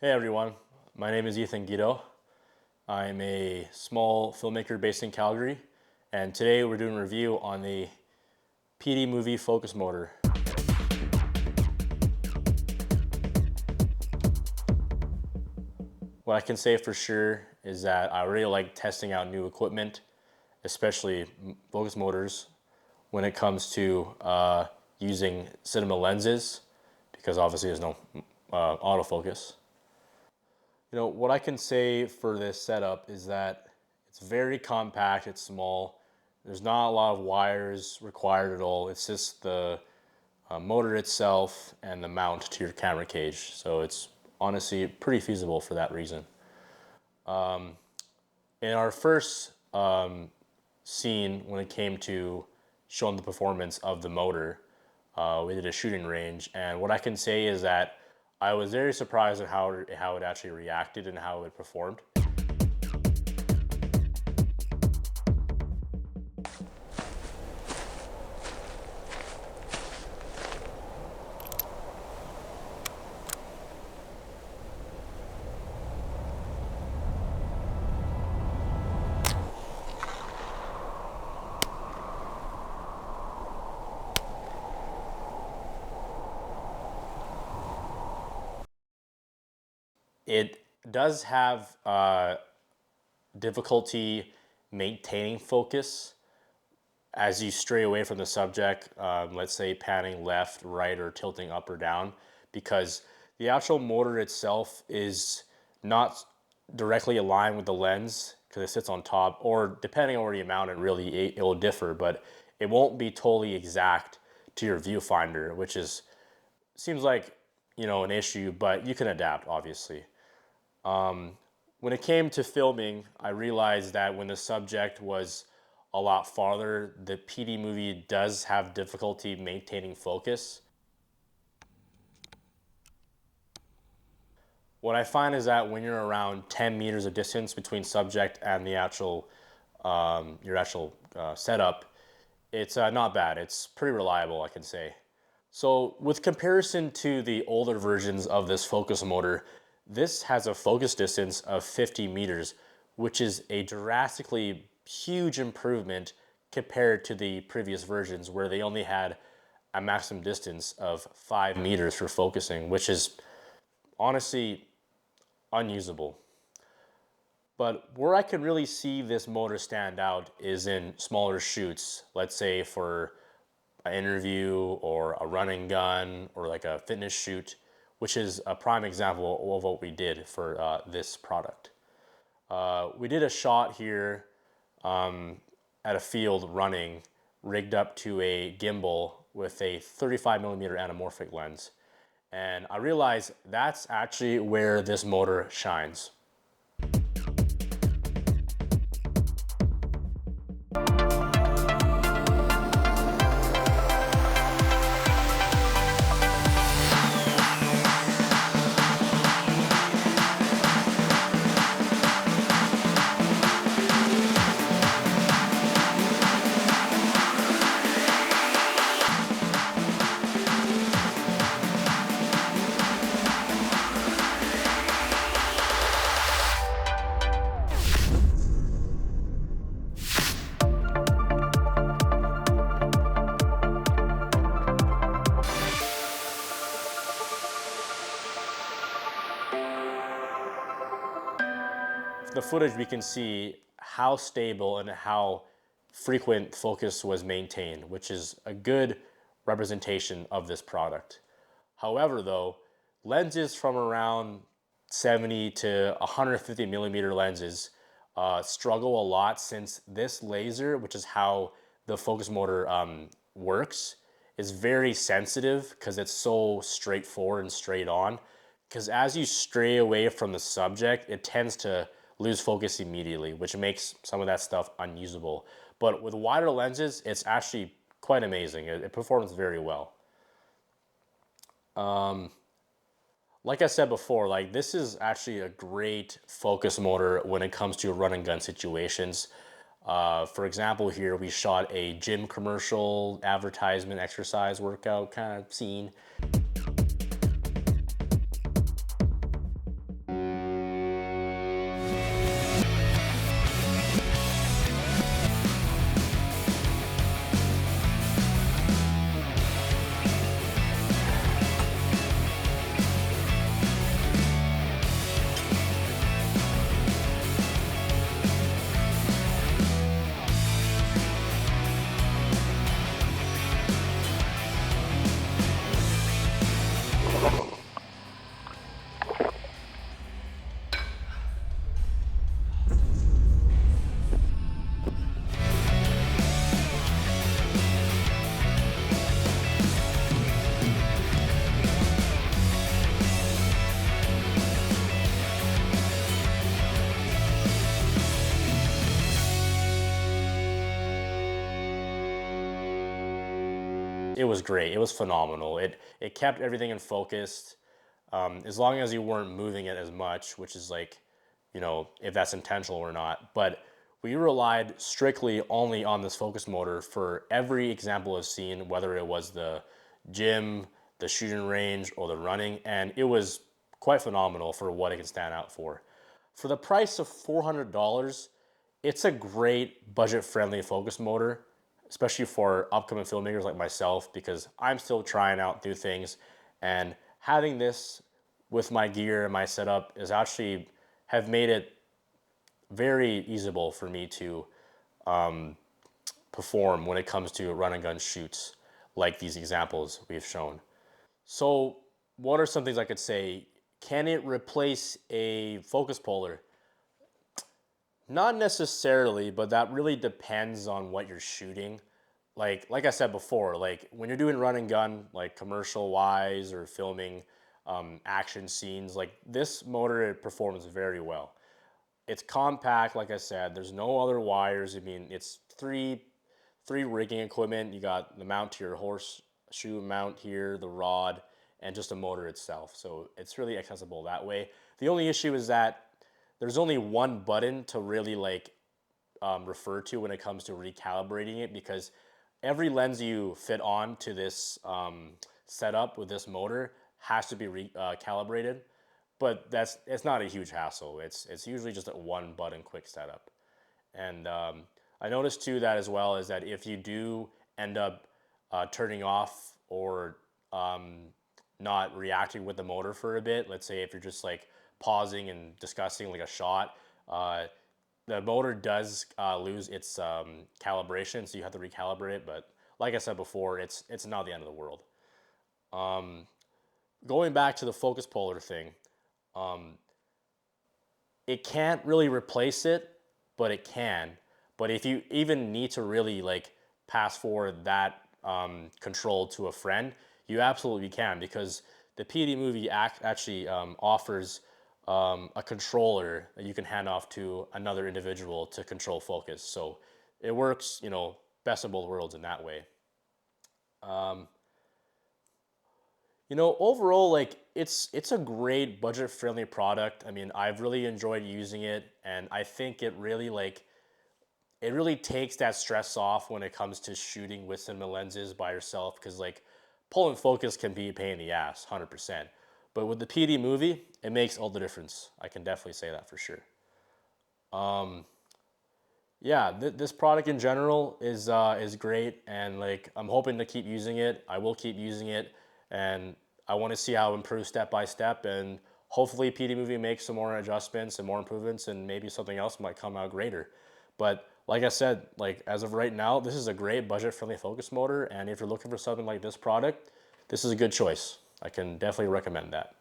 Hey everyone, my name is Ethan Guido. I'm a small filmmaker based in Calgary, and today we're doing a review on the PDMovie focus motor. What I can say for sure is that I really like testing out new equipment, especially focus motors, when it comes to using cinema lenses, because obviously there's no autofocus. What I can say for this setup is that it's very compact, it's small. There's not a lot of wires required at all. It's just the motor itself and the mount to your camera cage. So it's honestly pretty feasible for that reason. In our first scene, when it came to showing the performance of the motor, we did a shooting range, and what I can say is that I was very surprised at how it actually reacted and how it performed. It does have difficulty maintaining focus as you stray away from the subject, let's say panning left, right, or tilting up or down, because the actual motor itself is not directly aligned with the lens because it sits on top, or depending on where you mount it, really it will differ, but it won't be totally exact to your viewfinder, which seems like an issue, but you can adapt, obviously. When it came to filming, I realized that when the subject was a lot farther, the PDMovie does have difficulty maintaining focus. What I find is that when you're around 10 meters of distance between subject and the your actual setup, it's not bad. It's pretty reliable, I can say. So with comparison to the older versions of this focus motor, this has a focus distance of 50 meters, which is a drastically huge improvement compared to the previous versions where they only had a maximum distance of 5 meters for focusing, which is honestly unusable. But where I can really see this motor stand out is in smaller shoots, let's say for an interview or a run and gun or like a fitness shoot, which is a prime example of what we did for this product. We did a shot here at a field running, rigged up to a gimbal with a 35mm anamorphic lens. And I realized that's actually where this motor shines. The footage, we can see how stable and how frequent focus was maintained, which is a good representation of this product. However, though, lenses from around 70 to 150 millimeter lenses struggle a lot, since this laser, which is how the focus motor works, is very sensitive because it's so straightforward and straight on. Because as you stray away from the subject, it tends to lose focus immediately, which makes some of that stuff unusable. But with wider lenses, it's actually quite amazing. It performs very well. Like I said before, this is actually a great focus motor when it comes to run and gun situations. For example, here we shot a gym commercial, advertisement, exercise workout kind of scene. it was great. It was phenomenal. It kept everything in focus, as long as you weren't moving it as much, which is like, if that's intentional or not. But we relied strictly only on this focus motor for every example of scene, whether it was the gym, the shooting range, or the running, and it was quite phenomenal for what it can stand out for. For the price of $400, it's a great budget-friendly focus motor, especially for upcoming filmmakers like myself, because I'm still trying out new things, and having this with my gear and my setup is actually have made it very easable for me to perform when it comes to run and gun shoots like these examples we've shown. So what are some things I could say? Can it replace a focus puller? Not necessarily, but that really depends on what you're shooting. Like I said before, like when you're doing run and gun, like commercial wise or filming action scenes, like this motor, it performs very well. It's compact, like I said. There's no other wires. I mean, it's three rigging equipment. You got the mount to your horseshoe mount here, the rod, and just a motor itself. So it's really accessible that way. The only issue is that there's only one button to really like refer to when it comes to recalibrating it, because every lens you fit on to this setup with this motor has to be calibrated. But it's not a huge hassle. It's usually just a one button quick setup. And I noticed too that as well is that if you do end up turning off or not reacting with the motor for a bit, let's say if you're just like pausing and discussing like a shot, the motor does lose its calibration, so you have to recalibrate it. But like I said before, it's not the end of the world. Going back to the focus puller thing, it can't really replace it, but it can. But if you even need to really like pass forward that control to a friend, you absolutely can, because the PDMovie actually offers a controller that you can hand off to another individual to control focus. So it works, best of both worlds in that way. Overall, like it's a great budget-friendly product. I mean, I've really enjoyed using it, and I think it really takes that stress off when it comes to shooting with cinema lenses by yourself, because like pulling focus can be a pain in the ass, 100%. But with the PDMovie, it makes all the difference. I can definitely say that for sure. Yeah, this product in general is great, and like I'm hoping to keep using it. I will keep using it, and I want to see how it improves step by step, and hopefully PDMovie makes some more adjustments and more improvements, and maybe something else might come out greater. But like I said, like as of right now, this is a great budget-friendly focus motor, and if you're looking for something like this product, this is a good choice. I can definitely recommend that.